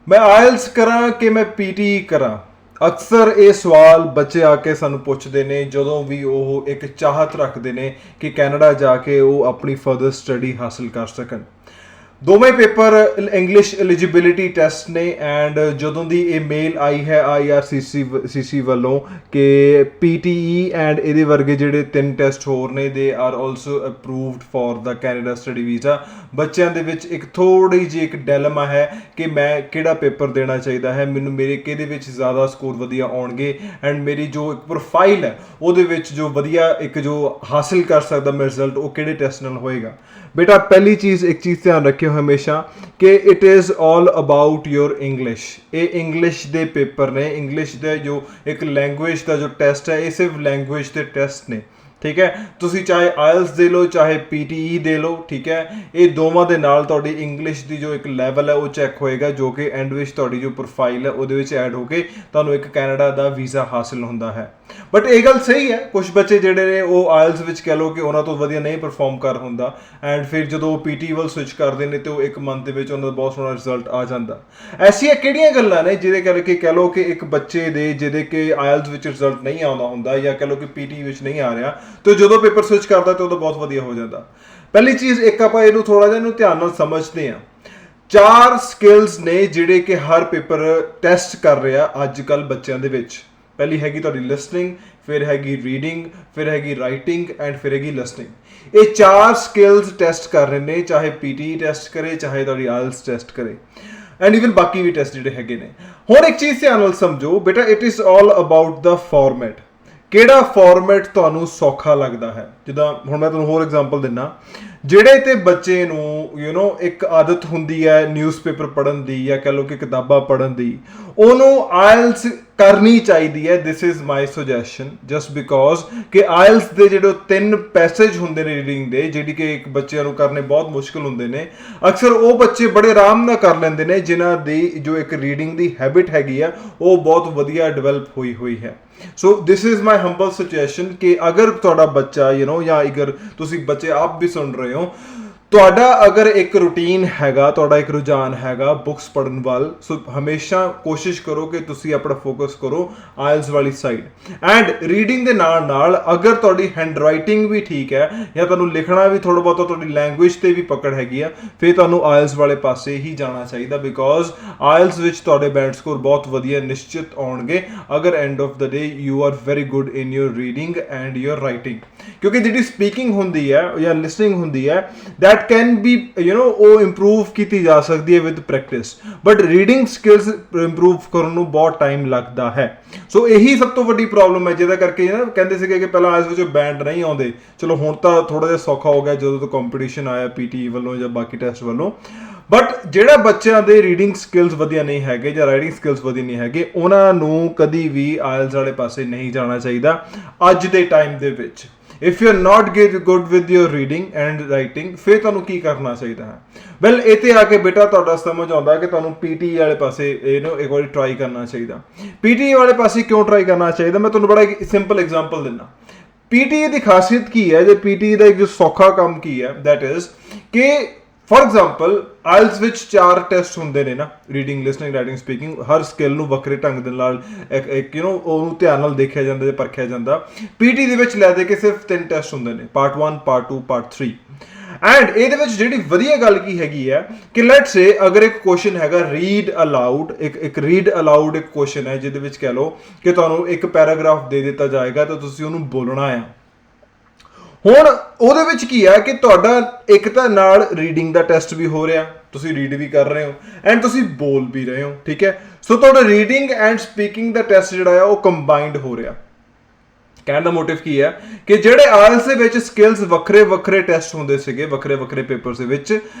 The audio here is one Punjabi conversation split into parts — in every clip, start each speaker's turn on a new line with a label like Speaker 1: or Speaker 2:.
Speaker 1: मैं ਆਇਲਸ ਕਰਾਂ ਕਿ ਮੈਂ ਪੀਟੀ ਕਰਾਂ। ਅਕਸਰ ਇਹ ਸਵਾਲ ਬੱਚੇ ਆ ਕੇ ਸਾਨੂੰ ਪੁੱਛਦੇ ਨੇ ਜਦੋਂ ਵੀ ਉਹ ਇੱਕ ਚਾਹਤ ਰੱਖਦੇ ਨੇ ਕਿ ਕੈਨੇਡਾ ਜਾ ਕੇ ਉਹ ਆਪਣੀ ਫਰਦਰ ਸਟੱਡੀ ਹਾਸਲ ਕਰ ਸਕਣ। ਦੋਵੇਂ ਪੇਪਰ ਇੰਗਲਿਸ਼ ਐਲੀਜੀਬਿਲਿਟੀ ਟੈਸਟ ਨੇ ਐਂਡ ਜਦੋਂ ਦੀ ਇਹ ਮੇਲ ਆਈ ਹੈ IRCC ਵੱਲੋਂ ਕਿ PTE ਐਂਡ ਇਹਦੇ ਵਰਗੇ ਜਿਹੜੇ 3 ਟੈਸਟ ਹੋਰ ਨੇ they are also approved for the Canada study visa. ਬੱਚਿਆਂ ਦੇ ਵਿੱਚ ਇੱਕ ਥੋੜੀ ਜਿਹੀ ਇੱਕ ਡਿਲੇਮਾ ਹੈ ਕਿ ਮੈਂ ਕਿਹੜਾ ਪੇਪਰ ਦੇਣਾ ਚਾਹੀਦਾ ਹੈ, ਮੈਨੂੰ ਮੇਰੇ ਕਿਹਦੇ ਵਿੱਚ ਜ਼ਿਆਦਾ ਸਕੋਰ ਵਧੀਆ ਆਉਣਗੇ ਐਂਡ ਮੇਰੀ ਜੋ ਇੱਕ ਪ੍ਰੋਫਾਈਲ ਹੈ ਉਹਦੇ ਵਿੱਚ ਜੋ ਵਧੀਆ ਇੱਕ ਜੋ ਹਾਸਿਲ ਕਰ ਸਕਦਾ ਮੈਂ ਰਿਜ਼ਲਟ ਉਹ ਕਿਹੜੇ ਟੈਸਟ ਨਾਲ ਹੋਏਗਾ। बेटा पहली चीज़ एक चीज़ ध्यान रखियो हमेशा कि it is all about your English. ये इंग्लिश दे पेपर ने, इंग्लिश दे जो एक लैंग्वेज का जो टेस्ट है ये सिर्फ लैंग्वेज के टेस्ट ने, ठीक है। तुसी चाहे आयल्स दे लो चाहे PTE दे लो, ठीक है। ये दोवां दे नाल तुहाडी इंग्लिश की जो एक लैवल है वो चैक होएगा जो कि एंड विच तुहाडी जो प्रोफाइल है उहदे विच ऐड होके तुहानूं एक कैनेडा दा वीज़ा हासिल हुंदा है। बट ये गल सही है कुछ बच्चे जिहड़े ने वो आयल्स विच कह लो कि उन्हां तो वधिया नहीं परफॉर्म कर हुंदा एंड फिर जदों PTE ਵੱਲ स्विच करदे ने तो एक मंथ ਦੇ ਵਿੱਚ ਉਹਨਾਂ ਦਾ ਬਹੁਤ ਸੋਹਣਾ ਰਿਜ਼ਲਟ ਆ ਜਾਂਦਾ। ਐਸੀਆਂ ਕਿਹੜੀਆਂ ਗੱਲਾਂ ਨੇ ਜਿਹਦੇ ਕਰਕੇ ਕਹਿ ਲਓ ਕਿ ਇੱਕ ਬੱਚੇ ਦੇ ਜਿਹਦੇ ਕਿ ਆਇਲਸ ਵਿੱਚ ਰਿਜ਼ਲਟ ਨਹੀਂ ਆਉਂਦਾ ਹੁੰਦਾ ਜਾਂ ਕਹਿ ਲਓ ਕਿ PTE ਵਿੱਚ ਨਹੀਂ ਆ ਰਿਹਾ ਤੇ ਜਦੋਂ ਪੇਪਰ ਸਵਿਚ ਕਰਦਾ ਤੇ ਉਹਦਾ ਬਹੁਤ ਵਧੀਆ ਹੋ ਜਾਂਦਾ। ਪਹਿਲੀ ਚੀਜ਼ ਇੱਕ ਆਪਾਂ ਇਹਨੂੰ ਥੋੜਾ ਜਿਹਾ ਇਹਨੂੰ ਧਿਆਨ ਨਾਲ ਸਮਝਦੇ ਹਾਂ। 4 ਸਕਿੱਲਸ ਨੇ ਜਿਹੜੇ ਕਿ ਹਰ ਪੇਪਰ ਟੈਸਟ ਕਰ ਰਿਹਾ ਅੱਜ ਕੱਲ੍ਹ ਬੱਚਿਆਂ ਦੇ ਵਿੱਚ। ਪਹਿਲੀ ਹੈਗੀ ਤੁਹਾਡੀ ਲਿਸਨਿੰਗ, ਫਿਰ ਹੈਗੀ ਰੀਡਿੰਗ, ਫਿਰ ਹੈਗੀ ਰਾਈਟਿੰਗ ਐਂਡ ਫਿਰ ਹੈਗੀ ਲਿਸਨਿੰਗ। ਇਹ 4 ਸਕਿੱਲਸ ਟੈਸਟ ਕਰ ਰਹੇ ਨੇ, ਚਾਹੇ PTE ਟੈਸਟ ਕਰੇ ਚਾਹੇ ਤੁਹਾਡੀ ਆਇਲਸ ਟੈਸਟ ਕਰੇ ਐਂਡ ਈਵਨ ਬਾਕੀ ਵੀ ਟੈਸਟ ਜਿਹੜੇ ਹੈਗੇ ਨੇ। ਹੁਣ ਇੱਕ ਚੀਜ਼ ਧਿਆਨ ਨਾਲ ਸਮਝੋ ਬੇਟਾ, it is all about the format. ਕਿਹੜਾ ਫਾਰਮੈਟ ਤੁਹਾਨੂੰ ਸੌਖਾ ਲੱਗਦਾ ਹੈ। ਜਿੱਦਾਂ ਹੁਣ ਮੈਂ ਤੁਹਾਨੂੰ ਹੋਰ ਐਗਜ਼ਾਮਪਲ ਦਿੰਦਾ, ਜਿਹੜੇ ਤੇ ਬੱਚੇ ਨੂੰ ਇੱਕ ਆਦਤ ਹੁੰਦੀ ਹੈ ਨਿਊਜ਼ਪੇਪਰ ਪੜ੍ਹਨ ਦੀ ਜਾਂ ਕਹਿ ਲਓ ਕਿ ਕਿਤਾਬਾਂ ਪੜ੍ਹਨ ਦੀ, ਉਹਨੂੰ ਆਇਲਸ ਕਰਨੀ ਚਾਹੀਦੀ ਹੈ। ਦਿਸ is my suggestion just because ਕਿ ਆਇਲਸ ਦੇ ਜਿਹੜੇ 3 ਪੈਸੇਜ ਹੁੰਦੇ ਨੇ ਰੀਡਿੰਗ ਦੇ ਜਿਹੜੀ ਕਿ ਇੱਕ ਬੱਚਿਆਂ ਨੂੰ ਕਰਨੇ ਬਹੁਤ ਮੁਸ਼ਕਿਲ ਹੁੰਦੇ ਨੇ, ਅਕਸਰ ਉਹ ਬੱਚੇ ਬੜੇ ਆਰਾਮ ਨਾਲ ਕਰ ਲੈਂਦੇ ਨੇ ਜਿਨ੍ਹਾਂ ਦੀ ਜੋ ਇੱਕ ਰੀਡਿੰਗ ਦੀ ਹੈਬਿਟ ਹੈਗੀ ਆ ਉਹ ਬਹੁਤ ਵਧੀਆ ਡਿਵੈਲਪ ਹੋਈ ਹੈ। So this is my humble suggestion ਕਿ ਅਗਰ ਤੁਹਾਡਾ ਬੱਚਾ ਜਾਂ ਅਗਰ ਤੁਸੀਂ ਬੱਚੇ ਆਪ ਵੀ ਸੁਣ ਰਹੇ ਹੋ, ਤੁਹਾਡਾ ਅਗਰ ਇੱਕ ਰੂਟੀਨ ਹੈਗਾ, ਤੁਹਾਡਾ ਇੱਕ ਰੁਝਾਨ ਹੈਗਾ ਬੁੱਕਸ ਪੜ੍ਹਨ ਵੱਲ, ਸੋ ਹਮੇਸ਼ਾ ਕੋਸ਼ਿਸ਼ ਕਰੋ ਕਿ ਤੁਸੀਂ ਆਪਣਾ ਫੋਕਸ ਕਰੋ ਆਇਲਸ ਵਾਲੀ ਸਾਈਡ ਐਂਡ ਰੀਡਿੰਗ ਦੇ ਨਾਲ ਨਾਲ ਅਗਰ ਤੁਹਾਡੀ ਹੈਂਡ ਰਾਈਟਿੰਗ ਵੀ ਠੀਕ ਹੈ ਜਾਂ ਤੁਹਾਨੂੰ ਲਿਖਣਾ ਵੀ ਥੋੜ੍ਹਾ ਬਹੁਤਾ ਤੁਹਾਡੀ ਲੈਂਗੁਏਜ ਤੇ ਵੀ ਪਕੜ ਹੈਗੀ ਆ, ਫਿਰ ਤੁਹਾਨੂੰ ਆਇਲਸ ਵਾਲੇ ਪਾਸੇ ਹੀ ਜਾਣਾ ਚਾਹੀਦਾ ਬਿਕੋਜ਼ ਆਇਲਸ ਵਿੱਚ ਤੁਹਾਡੇ ਬੈਂਡ ਸਕੋਰ ਬਹੁਤ ਵਧੀਆ ਨਿਸ਼ਚਿਤ ਆਉਣਗੇ ਅਗਰ end of the day you are very good in your reading and your writing. ਕਿਉਂਕਿ ਜਿਹੜੀ ਸਪੀਕਿੰਗ ਹੁੰਦੀ ਹੈ ਜਾਂ ਲਿਸਨਿੰਗ ਹੁੰਦੀ ਹੈ ਦੈਟ कैन बी ਉਹ ਇੰਪਰੂਵ ਕੀਤੀ ਜਾ ਸਕਦੀ ਹੈ with practice, but reading skills improve ਕਰਨ ਨੂੰ ਬਹੁਤ ਟਾਈਮ ਲੱਗਦਾ ਹੈ। ਸੋ ਇਹੀ ਸਭ ਤੋਂ ਵੱਡੀ ਪ੍ਰੋਬਲਮ ਹੈ ਜਿਹਦਾ ਕਰਕੇ ਕਹਿੰਦੇ ਸੀਗੇ ਕਿ ਪਹਿਲਾਂ ਆਇਲਸ ਵਿੱਚ ਬੈਂਡ ਨਹੀਂ ਆਉਂਦੇ, ਚਲੋ ਹੁਣ ਤਾਂ ਥੋੜਾ ਜਿਹਾ ਸੌਖਾ ਹੋ ਗਿਆ ਜਦੋਂ ਤੋਂ ਕੰਪੀਟੀਸ਼ਨ ਆਇਆ PTE ਵੱਲੋਂ ਜਾਂ ਬਾਕੀ ਟੈਸਟ ਵੱਲੋਂ। ਬਟ ਜਿਹੜਾ ਬੱਚਿਆਂ ਦੇ ਰੀਡਿੰਗ ਸਕਿੱਲਸ ਵਧੀਆ ਨਹੀਂ ਹੈਗੇ ਜਾਂ ਰਾਈਟਿੰਗ ਸਕਿੱਲਸ ਵਧੀਆ ਨਹੀਂ ਹੈਗੇ ਉਹਨਾਂ ਨੂੰ ਕਦੀ ਵੀ ਆਇਲਸ ਵਾਲੇ ਪਾਸੇ ਨਹੀਂ ਜਾਣਾ ਚਾਹੀਦਾ ਅੱਜ ਦੇ ਟਾਈਮ ਦੇ ਵਿੱਚ। If you are not good with your reading and writing ਫਿਰ ਤੁਹਾਨੂੰ ਕੀ ਕਰਨਾ ਚਾਹੀਦਾ ਹੈ। ਵੈਲ ਇਹ ਤੇ ਆ ਕੇ ਬੇਟਾ ਤੁਹਾਡਾ ਸਮਝ ਆਉਂਦਾ ਕਿ ਤੁਹਾਨੂੰ PTE ਵਾਲੇ ਪਾਸੇ ਇੱਕ ਵਾਰੀ ਟਰਾਈ ਕਰਨਾ ਚਾਹੀਦਾ। PTE ਵਾਲੇ ਪਾਸੇ ਕਿਉਂ ਟਰਾਈ ਕਰਨਾ ਚਾਹੀਦਾ, ਮੈਂ ਤੁਹਾਨੂੰ ਬੜਾ ਇੱਕ ਸਿੰਪਲ ਐਗਜ਼ਾਮਪਲ ਦਿੰਦਾ। PTE ਦੀ ਖਾਸੀਅਤ ਕੀ ਹੈ, ਜੇ PTE ਦਾ ਇੱਕ ਜੋ ਸੌਖਾ ਕੰਮ ਕੀ ਹੈ ਦੈਟ ਇਜ਼ ਕਿ ਫॉर एग्जाम्पल आयल्स ਵਿੱਚ 4 ਟੈਸਟ ਹੁੰਦੇ ਨੇ ਨਾ, ਰੀਡਿੰਗ ਲਿਸਨਿੰਗ ਰਾਈਟਿੰਗ ਸਪੀਕਿੰਗ, ਹਰ ਸਕਿੱਲ ਨੂੰ ਵੱਖਰੇ ਢੰਗ ਦੇ ਨਾਲ ਇੱਕ ਉਹਨੂੰ ਧਿਆਨ ਨਾਲ ਦੇਖਿਆ ਜਾਂਦਾ ਤੇ ਪਰਖਿਆ ਜਾਂਦਾ। PTE ਦੇ ਵਿੱਚ ਲੈ ਦੇ ਕੇ ਸਿਰਫ 3 ਟੈਸਟ ਹੁੰਦੇ ਨੇ, ਪਾਰਟ 1 ਪਾਰਟ 2 ਪਾਰਟ 3 ਐਂਡ ਇਹਦੇ ਵਿੱਚ ਜਿਹੜੀ ਵਧੀਆ ਗੱਲ ਕੀ ਹੈਗੀ ਹੈ ਕਿ ਲੈਟਸ ਸੇ ਅਗਰ ਇੱਕ ਕੁਐਸਚਨ ਹੈਗਾ ਰੀਡ ਅਲਾਊਡ, ਇੱਕ ਰੀਡ ਅਲਾਊਡ ਇੱਕ ਕੁਐਸਚਨ ਹੈ ਜਿਹਦੇ ਵਿੱਚ ਕਹਿ ਲਓ ਕਿ ਤੁਹਾਨੂੰ ਇੱਕ ਪੈਰਾਗ੍ਰਾਫ ਦੇ ਦਿੱਤਾ ਜਾਏਗਾ ਤਾਂ ਤੁਸੀਂ ਉਹਨੂੰ ਬੋਲਣਾ ਆ। ਹੁਣ ਉਹਦੇ ਵਿੱਚ ਕੀ ਹੈ ਕਿ ਤੁਹਾਡਾ ਇੱਕ ਤਾਂ ਨਾਲ ਰੀਡਿੰਗ ਦਾ ਟੈਸਟ ਵੀ ਹੋ ਰਿਹਾ, ਤੁਸੀਂ ਰੀਡ ਵੀ ਕਰ ਰਹੇ ਹੋ ਐਂਡ ਤੁਸੀਂ ਬੋਲ ਵੀ ਰਹੇ ਹੋ, ਠੀਕ ਹੈ। ਸੋ ਤੁਹਾਡਾ reading and speaking the test ਜਿਹੜਾ ਆ ਉਹ ਕੰਬਾਈਨਡ ਹੋ ਰਿਹਾ। ਕਹਿਣ ਦਾ ਮੋਟਿਵ ਕੀ ਹੈ ਕਿ ਜਿਹੜੇ ਆਇਲਸ ਦੇ ਵਿੱਚ ਸਕਿੱਲਸ ਵੱਖਰੇ ਵੱਖਰੇ ਟੈਸਟ ਹੁੰਦੇ ਸੀਗੇ ਵੱਖਰੇ ਵੱਖਰੇ ਪੇਪਰਸ ਦੇ ਵਿੱਚ,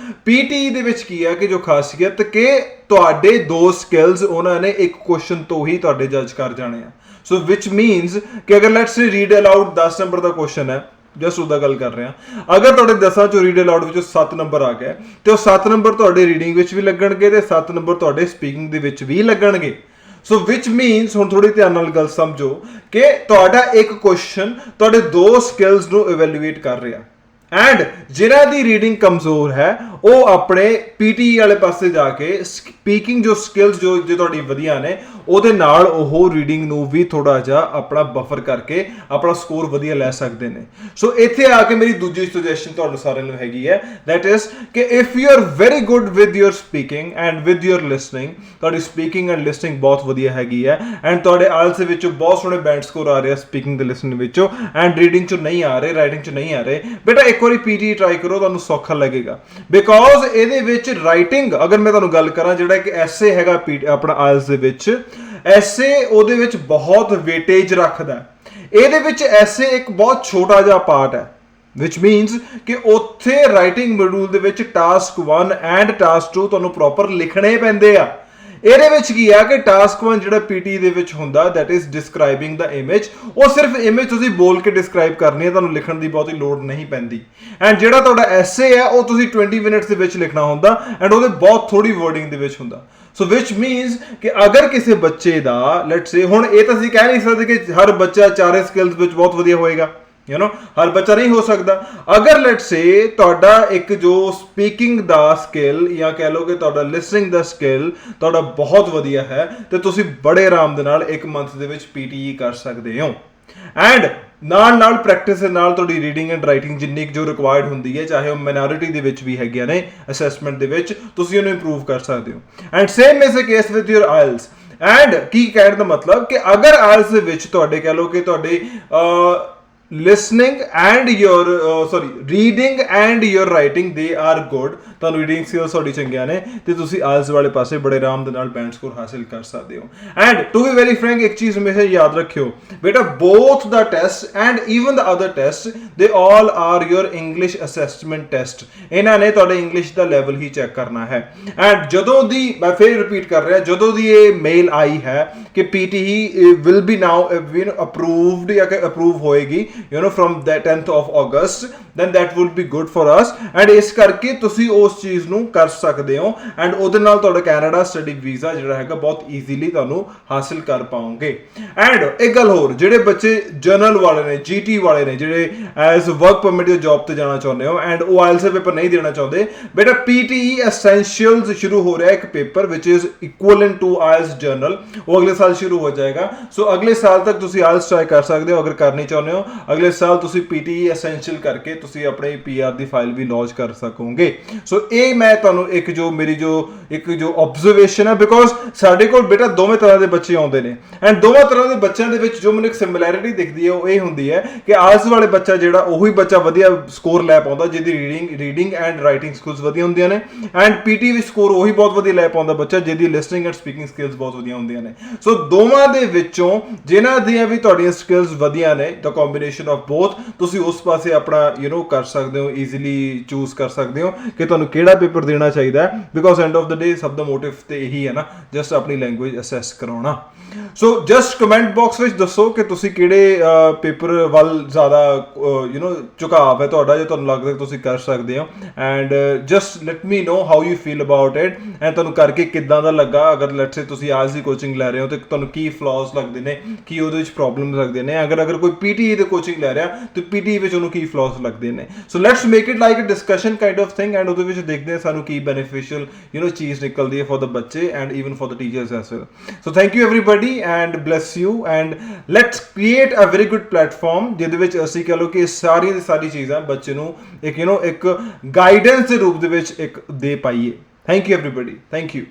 Speaker 1: PTE ਦੇ ਵਿੱਚ ਕੀ ਹੈ ਕਿ ਜੋ ਖਾਸੀਅਤ ਕਿ ਤੁਹਾਡੇ 2 ਸਕਿੱਲਸ ਉਹਨਾਂ ਨੇ ਇੱਕ ਕੁਐਸਚਨ ਤੋਂ ਹੀ ਤੁਹਾਡੇ ਜੱਜ ਕਰ ਜਾਣੇ ਆ। ਸੋ ਵਿਚ ਮੀਨਸ ਕਿ ਅਗਰ let's say read allowed 10 number the question ਹੈ, ਜਸਟ ਉਹਦਾ ਗੱਲ ਕਰ ਰਿਹਾ, ਅਗਰ ਤੁਹਾਡੇ 10 ਚੋਂ ਰੀਡ ਅਲਾਊਡ ਵਿੱਚੋਂ 7 ਨੰਬਰ ਆ ਗਏ ਤੇ ਉਹ 7 ਨੰਬਰ ਤੁਹਾਡੇ ਰੀਡਿੰਗ ਵਿੱਚ ਵੀ ਲੱਗਣਗੇ ਤੇ 7 ਨੰਬਰ ਤੁਹਾਡੇ ਸਪੀਕਿੰਗ ਦੇ ਵਿੱਚ ਵੀ ਲੱਗਣਗੇ। ਸੋ ਵਿਚ ਮੀਨਸ ਹੁਣ ਥੋੜੀ ਧਿਆਨ ਨਾਲ ਗੱਲ ਸਮਝੋ ਕਿ ਤੁਹਾਡਾ ਇੱਕ ਕੁਐਸਚਨ ਤੁਹਾਡੇ 2 ਸਕਿੱਲਸ ਨੂੰ ਇਵੈਲੂਏਟ ਕਰ ਰਿਹਾ ਐਂਡ ਜਿਨ੍ਹਾਂ ਦੀ ਰੀਡਿੰਗ ਕਮਜ਼ੋਰ ਹੈ ਉਹ ਆਪਣੇ ਪੀਟੀ ਵਾਲੇ ਪਾਸੇ ਜਾ ਕੇ ਸਪੀਕਿੰਗ ਜੋ ਸਕਿੱਲਸ ਜੋ ਤੁਹਾਡੀ ਵਧੀਆ ਨੇ ਉਹਦੇ ਨਾਲ ਉਹ ਰੀਡਿੰਗ ਨੂੰ ਵੀ ਥੋੜਾ ਜਿਹਾ ਆਪਣਾ ਬਫਰ ਕਰਕੇ ਆਪਣਾ ਸਕੋਰ ਵਧੀਆ ਲੈ ਸਕਦੇ ਨੇ। ਸੋ ਇੱਥੇ ਆ ਕੇ ਮੇਰੀ ਦੂਜੀ ਸੁਜੈਸ਼ਨ ਤੁਹਾਨੂੰ ਸਾਰਿਆਂ ਨੂੰ ਹੈਗੀ ਹੈ, ਦੈਟ ਇਜ਼ ਕਿ if you are very good with your speaking and with your listening, ਤੁਹਾਡੀ ਸਪੀਕਿੰਗ ਐਂਡ ਲਿਸਨਿੰਗ ਬਹੁਤ ਵਧੀਆ ਹੈਗੀ ਹੈ ਐਂਡ ਤੁਹਾਡੇ ਆਇਲਸ ਦੇ ਵਿੱਚੋਂ ਬਹੁਤ ਸੋਹਣੇ ਬੈਂਡ ਸਕੋਰ ਆ ਰਹੇ ਆ ਸਪੀਕਿੰਗ ਤੇ ਲਿਸਨਿੰਗ ਵਿੱਚੋਂ ਐਂਡ ਰੀਡਿੰਗ ਚੋਂ ਨਹੀਂ ਆ ਰਹੇ, ਰਾਈਟਿੰਗ ਚ ਨਹੀਂ ਆ ਰਹੇ, ਬੇਟਾ ਇੱਕ ਵਾਰੀ ਪੀਟੀ ਟਰਾਈ ਕਰੋ, ਤੁਹਾਨੂੰ ਸੌਖਾ ਲੱਗੇਗਾ। ਬਿਕੋਜ਼ ਇਹਦੇ ਵਿੱਚ ਰਾਈਟਿੰਗ ਅਗਰ ਮੈਂ ਤੁਹਾਨੂੰ ਗੱਲ ਕਰਾਂ, ਜਿਹੜਾ ਇੱਕ ਐਸੇ ਹੈਗਾ ਆਪਣਾ ਆਇਲਸ ਦੇ ਵਿੱਚ, ਐਸੇ ਉਹਦੇ ਵਿੱਚ ਬਹੁਤ ਵੇਟੇਜ ਰੱਖਦਾ। ਇਹਦੇ ਵਿੱਚ ਐਸੇ ਇੱਕ ਬਹੁਤ ਛੋਟਾ ਜਿਹਾ ਪਾਰਟ ਹੈ, which means ਕਿ ਉੱਥੇ ਰਾਈਟਿੰਗ ਮੋਡਿਊਲ ਦੇ ਵਿੱਚ ਟਾਸਕ 1 ਐਂਡ ਟਾਸਕ 2 ਤੁਹਾਨੂੰ ਪ੍ਰੋਪਰ ਲਿਖਣੇ ਪੈਂਦੇ ਆ। ਇਹਦੇ ਵਿੱਚ ਕੀ ਆ ਕਿ ਟਾਸਕ 1 ਜਿਹੜਾ ਪੀਟੀ ਦੇ ਵਿੱਚ ਹੁੰਦਾ, ਦੈਟ ਇਜ਼ ਡਿਸਕ੍ਰਾਈਬਿੰਗ ਦਾ ਇਮੇਜ, ਉਹ ਸਿਰਫ ਇਮੇਜ ਤੁਸੀਂ ਬੋਲ ਕੇ ਡਿਸਕ੍ਰਾਈਬ ਕਰਨੀ ਹੈ, ਤੁਹਾਨੂੰ ਲਿਖਣ ਦੀ ਬਹੁਤੀ ਲੋੜ ਨਹੀਂ ਪੈਂਦੀ। ਐਂਡ ਜਿਹੜਾ ਤੁਹਾਡਾ ਐਸੇ ਹੈ ਉਹ ਤੁਸੀਂ 20 ਮਿੰਟਸ ਦੇ ਵਿੱਚ ਲਿਖਣਾ ਹੁੰਦਾ ਐਂਡ ਉਹਦੇ ਬਹੁਤ ਥੋੜੀ ਵਰਡਿੰਗ ਦੇ ਵਿੱਚ ਹੁੰਦਾ। ਸੋ ਵਿਚ ਮੀਨਸ ਕਿ ਅਗਰ ਕਿਸੇ ਬੱਚੇ ਦਾ ਲੈਟਸ ਸੇ, ਹੁਣ ਇਹ ਤਾਂ ਅਸੀਂ ਕਹਿ ਨਹੀਂ ਸਕਦੇ ਕਿ ਹਰ ਬੱਚਾ ਚਾਰੇ ਸਕਿੱਲਸ ਵਿੱਚ ਬਹੁਤ ਵਧੀਆ ਹੋਏਗਾ, ਯੂ نو ਹਰ ਬੱਚਾ ਨਹੀਂ ਹੋ ਸਕਦਾ। ਅਗਰ ਲੈਟਸ ਸੇ ਤੁਹਾਡਾ ਇੱਕ ਜੋ ਸਪੀਕਿੰਗ ਦਾ ਸਕਿੱਲ ਜਾਂ ਕਹਿ ਲਓ ਕਿ ਤੁਹਾਡਾ ਲਿਸਨਿੰਗ ਦਾ ਸਕਿੱਲ ਤੁਹਾਡਾ ਬਹੁਤ ਵਧੀਆ ਹੈ ਤੇ ਤੁਸੀਂ ਬੜੇ ਆਰਾਮ ਦੇ ਨਾਲ 1 ਮੰਥ ਦੇ ਵਿੱਚ ਪੀਟੀ ਕਰ ਸਕਦੇ ਹੋ। ਐਂਡ ਨਾਲ ਪ੍ਰੈਕਟਿਸ ਦੇ ਨਾਲ ਤੁਹਾਡੀ ਰੀਡਿੰਗ ਐਂਡ ਰਾਈਟਿੰਗ ਜਿੰਨੀ ਜੋ ਰਿਕੁਆਇਰਡ ਹੁੰਦੀ ਹੈ, ਚਾਹੇ ਉਹ ਮਾਈਨੋਰਿਟੀ ਦੇ ਵਿੱਚ ਵੀ ਹੈਗੀਆਂ ਨੇ ਅਸੈਸਮੈਂਟ ਦੇ ਵਿੱਚ, ਤੁਸੀਂ ਉਹਨੂੰ ਇੰਪਰੂਵ ਕਰ ਸਕਦੇ ਹੋ। And same is a case with your oils. And ਕੀ ਕਹਿਣ ਦਾ ਮਤਲਬ ਕਿ ਅਗਰ ਆਇਲਸ ਦੇ ਵਿੱਚ ਤੁਹਾਡੇ ਕਹਿ ਲਓ ਕਿ ਤੁਹਾਡੇ listening and your reading and your writing they are good, ਤੁਹਾਨੂੰ ਰੀਡਿੰਗ ਸਕਿੱਲਸ ਤੁਹਾਡੀ ਚੰਗੀਆਂ ਨੇ ਤੇ ਤੁਸੀਂ ਆਇਲਸ ਵਾਲੇ ਪਾਸੇ ਬੜੇ ਆਰਾਮ ਦੇ ਨਾਲ ਬੈਂਡ ਸਕੋਰ ਹਾਸਿਲ ਕਰ ਸਕਦੇ ਹੋ। And to be very frank, ਇੱਕ ਚੀਜ਼ ਹਮੇਸ਼ਾ ਯਾਦ ਰੱਖਿਓ ਬੇਟਾ, both the test and even the other test they all are your English assessment test। ਇਹਨਾਂ ਨੇ ਤੁਹਾਡੇ ਇੰਗਲਿਸ਼ ਦਾ ਲੈਵਲ ਹੀ ਚੈੱਕ ਕਰਨਾ ਹੈ। ਐਂਡ ਜਦੋਂ ਦੀ, ਮੈਂ ਫਿਰ ਰਿਪੀਟ ਕਰ ਰਿਹਾ, ਜਦੋਂ ਦੀ ਇਹ ਮੇਲ ਆਈ ਹੈ ਕਿ PTE will be now approved ਜਾਂ ਕਿ ਅਪਰੂਵ ਹੋਏਗੀ from the 10th of August, then that would be good for us। and ਇਸ ਕਰਕੇ ਤੁਸੀਂ ਉਸ ਚੀਜ਼ ਨੂੰ ਕਰ ਸਕਦੇ ਹੋ ਐਂਡ ਉਹਦੇ ਨਾਲ ਤੁਹਾਡਾ ਕੈਨੇਡਾ ਸਟੱਡੀ ਵੀਜ਼ਾ ਜਿਹੜਾ ਹੈਗਾ ਬਹੁਤ ਈਜ਼ੀਲੀ ਤੁਹਾਨੂੰ ਹਾਸਿਲ ਕਰ ਪਾਓਗੇ। ਐਂਡ ਇੱਕ ਗੱਲ ਹੋਰ, ਜਿਹੜੇ ਬੱਚੇ ਜਨਰਲ ਵਾਲੇ ਨੇ, GT ਵਾਲੇ ਨੇ, ਜਿਹੜੇ ਐਜ਼ ਵਰਕ ਪਰਮਿਟ ਜਾਂ ਜੌਬ ਤੇ ਜਾਣਾ ਚਾਹੁੰਦੇ ਹੋ ਐਂਡ ਉਹ ਆਇਲਸ ਦਾ ਪੇਪਰ ਨਹੀਂ ਦੇਣਾ ਚਾਹੁੰਦੇ, ਬੇਟਾ PTE ਐਸੈਂਸ਼ੀਅਲਸ ਸ਼ੁਰੂ ਹੋ ਰਿਹਾ ਇੱਕ ਪੇਪਰ ਵਿਚ is equivalent to isles journal, ਉਹ ਅਗਲੇ ਸਾਲ ਸ਼ੁਰੂ ਹੋ ਜਾਏਗਾ। ਸੋ ਅਗਲੇ ਸਾਲ ਤੱਕ ਤੁਸੀਂ ਆਇਲਸ ਟਰਾਈ ਕਰ ਸਕਦੇ ਹੋ ਅਗਰ ਕਰਨੀ ਚਾਹੁੰਦੇ ਹੋ। ਅਗਲੇ ਸਾਲ ਤੁਸੀਂ PTE ਐਸੈਂਸ਼ੀਅਲ ਕਰਕੇ ਤੁਸੀਂ ਆਪਣੇ PR ਦੀ ਫਾਈਲ ਵੀ ਲੌਂਚ ਕਰ ਸਕੋਗੇ। ਸੋ ਇਹ ਮੈਂ ਤੁਹਾਨੂੰ ਇੱਕ ਜੋ ਮੇਰੀ ਜੋ ਆਬਜ਼ਰਵੇਸ਼ਨ ਹੈ, ਬਿਕੋਜ਼ ਸਾਡੇ ਕੋਲ ਬੇਟਾ ਦੋਵੇਂ ਤਰ੍ਹਾਂ ਦੇ ਬੱਚੇ ਆਉਂਦੇ ਨੇ ਐਂਡ ਦੋਵਾਂ ਤਰ੍ਹਾਂ ਦੇ ਬੱਚਿਆਂ ਦੇ ਵਿੱਚ ਜੋ ਮੈਨੂੰ ਇੱਕ ਸਿਮਿਲੈਰਿਟੀ ਦਿਖਦੀ ਹੈ ਉਹ ਇਹ ਹੁੰਦੀ ਹੈ ਕਿ ਆਇਲਸ ਵਾਲੇ ਬੱਚਾ ਜਿਹੜਾ ਉਹੀ ਬੱਚਾ ਵਧੀਆ ਸਕੋਰ ਲੈ ਪਾਉਂਦਾ ਜਿਹਦੀ ਰੀਡਿੰਗ ਐਂਡ ਰਾਈਟਿੰਗ ਸਕਿੱਲਸ ਵਧੀਆ ਹੁੰਦੀਆਂ ਨੇ, ਐਂਡ PTE ਵਿੱਚ ਸਕੋਰ ਉਹੀ ਬਹੁਤ ਵਧੀਆ ਲੈ ਪਾਉਂਦਾ ਬੱਚਾ ਜਿਹਦੀ ਲਿਸਨਿੰਗ ਐਂਡ ਸਪੀਕਿੰਗ ਸਕਿੱਲਸ ਬਹੁਤ ਵਧੀਆ ਹੁੰਦੀਆਂ ਨੇ। ਸੋ ਦੋਵਾਂ ਦੇ ਵਿੱਚੋਂ ਜਿਨ੍ਹਾਂ ਦੀਆਂ ਵੀ ਤੁਹਾਡੀਆਂ ਸਕਿੱਲਸ ਵਧੀਆ ਨੇ, ਦ ਕੰਬੀਨੇਸ਼ਨ ਆਫ ਬੋਥ, ਤੁਸੀਂ ਉਸ ਪਾਸੇ ਆਪਣਾ ਕਰ ਸਕਦੇ ਹੋ, ਈਜ਼ੀਲੀ ਚੂਜ਼ ਕਰ ਸਕਦੇ ਹੋ ਕਿ ਤੁਹਾਨੂੰ ਕਿਹੜਾ ਪੇਪਰ ਦੇਣਾ ਚਾਹੀਦਾ ਹੈ। ਬਿਕੋਜ਼ ਐਂਡ ਆਫ ਦ ਡੇ ਸਭ ਦਾ ਮੋਟਿਵ ਤੇ ਇਹੀ ਹੈ ਨਾ, ਜਸਟ ਆਪਣੀ ਲੈਂਗੁਏਜ ਅਸੈਸ ਕਰਾਉਣਾ। ਸੋ ਜਸਟ ਕਮੈਂਟ ਬਾਕਸ ਵਿੱਚ ਦੱਸੋ ਕਿ ਤੁਸੀਂ ਕਿਹੜੇ ਪੇਪਰ ਵੱਲ ਜ਼ਿਆਦਾ ਝੁਕਾਅ ਹੈ ਤੁਹਾਡਾ, ਜੇ ਤੁਹਾਨੂੰ ਲੱਗਦਾ ਕਿ ਤੁਸੀਂ ਕਰ ਸਕਦੇ ਹੋ। And just let me know how you feel about it and ਤੁਹਾਨੂੰ ਕਰਕੇ ਕਿੱਦਾਂ ਦਾ ਲੱਗਾ। ਅਗਰ ਲੈਟਸ ਸੇ ਤੁਸੀਂ ਆਇਲਸ ਦੀ ਕੋਚਿੰਗ ਲੈ ਰਹੇ ਹੋ ਤੇ ਤੁਹਾਨੂੰ ਕੀ ਫਲॉज ਲੱਗਦੇ ਨੇ, ਕੀ ਉਹਦੇ ਵਿੱਚ ਪ੍ਰੋਬਲਮਸ ਲੱਗਦੇ ਨੇ। ਅਗਰ ਕੋਈ PTE ਦੀ ਕੋਚਿੰਗ ਲੈ ਰਿਹਾ ਤੇ PTE ਵਿੱਚ ਉਹਨੂੰ ਕੀ ਫਲॉज ਲੱਗਦੇ ਨੇ। So let's make it like a discussion kind of thing and ਉਹਦੇ ਵਿੱਚ ਦੇਖਦੇ ਹਾਂ ਸਾਨੂੰ ਕੀ ਬੈਨੀਫੀਸ਼ੀਅਲ ਚੀਜ਼ ਨਿਕਲਦੀ ਹੈ ਫॉर द ਬੱਚੇ and even for the teachers as well. So thank you everybody and bless you and let's create a very good platform ਜਿਹਦੇ ਵਿੱਚ ਅਸੀਂ ਕਹ ਲਓ ਕਿ ਸਾਰੀਆਂ ਦੀ ਸਾਰੀ ਚੀਜ਼ਾਂ ਬੱਚੇ ਨੂੰ ਇੱਕ ਇੱਕ ਗਾਈਡੈਂਸ ਦੇ ਰੂਪ ਦੇ ਵਿੱਚ ਇੱਕ ਦੇ ਪਾਈਏ। Thank you everybody, thank you.